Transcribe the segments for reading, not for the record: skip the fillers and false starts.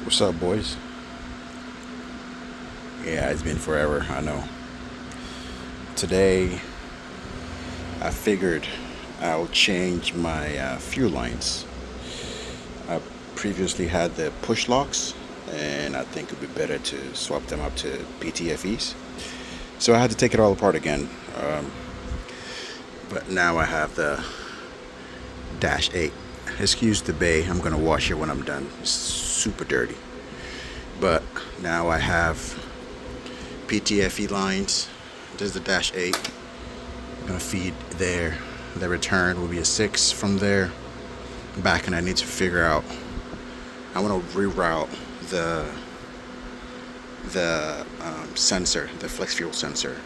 What's up, boys? Yeah, it's been forever, I know. Today, I figured I'll change my fuel lines. I previously had the push locks, and I think it would be better to swap them up to PTFEs. So I had to take it all apart again. But now I have the Dash 8. Excuse the bay, I'm going to wash it when I'm done. It's super dirty. But now I have PTFE lines. There's the Dash 8. I'm gonna feed there. The return will be a 6 from there back, and I need to figure out. I want to reroute the sensor, the flex fuel sensor.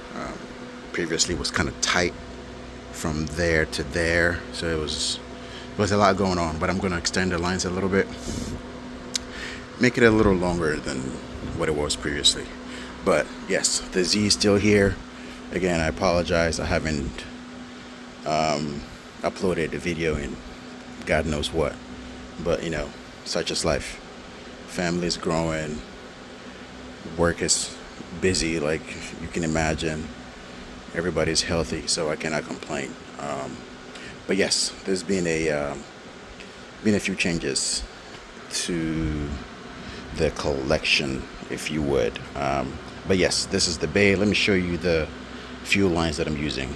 Previously was kind of tight from there to there, so it was a lot going on. But I'm gonna extend the lines a little bit, make it a little longer than what it was previously. But yes, the Z is still here. Again, I apologize. I haven't uploaded a video in God knows what. But you know, such is life. Family's growing. Work is busy, like you can imagine. Everybody's healthy, so I cannot complain. But yes, there's been a few changes to the collection, if you would. But yes, this is the bay. Let me show you the fuel lines that I'm using.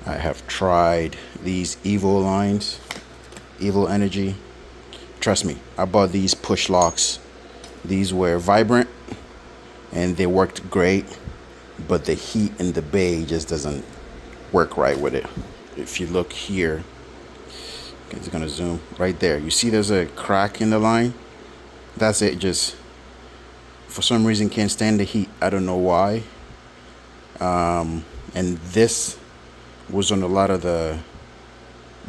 I have tried these Evo lines, Evo Energy. Trust me, I bought these push locks. These were vibrant and they worked great, but the heat in the bay just doesn't work right with it. If you look here, it's gonna zoom right there. You see there's a crack in the line? That's it. Just for some reason can't stand the heat. I don't know why. And this was on a lot of the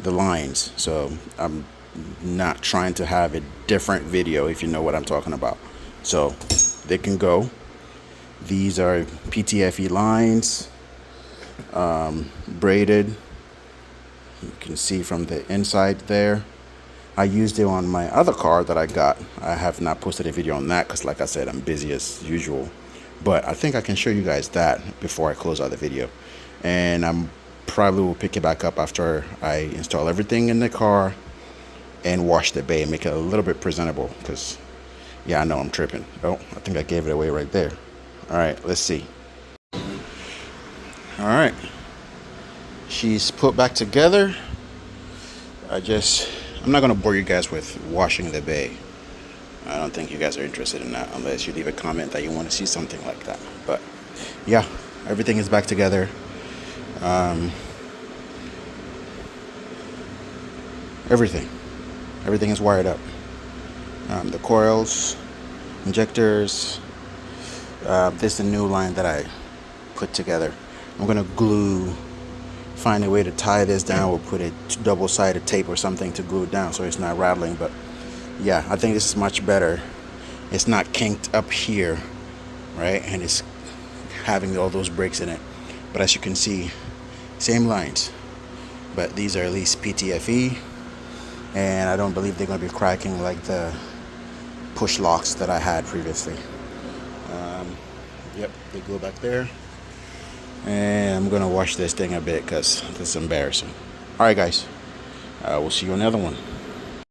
lines, so I'm not trying to have a different video, if you know what I'm talking about. So they can go. These are PTFE lines, braided. You can see from the inside there. I used it on my other car that I got. I have not posted a video on that because, like I said, I'm busy as usual. But I think I can show you guys that before I close out the video. And I'm probably will pick it back up after I install everything in the car and wash the bay and make it a little bit presentable. Because, yeah, I know I'm tripping. Oh, I think I gave it away right there. All right, let's see. All right. She's put back together. I'm not going to bore you guys with washing the bay. I don't think you guys are interested in that unless you leave a comment that you want to see something like that. But yeah, everything is back together. Everything is wired up. The coils, injectors. This is the new line that I put together. I'm going to find a way to tie this down. We'll put a double-sided tape or something to glue it down so it's not rattling. But yeah, I think this is much better. It's not kinked up here, right? And it's having all those breaks in it. But as you can see, same lines. But these are at least PTFE. And I don't believe they're going to be cracking like the push locks that I had previously. Yep, they go back there. And I'm going to wash this thing a bit because this is embarrassing. All right, guys. We'll see you on the other one.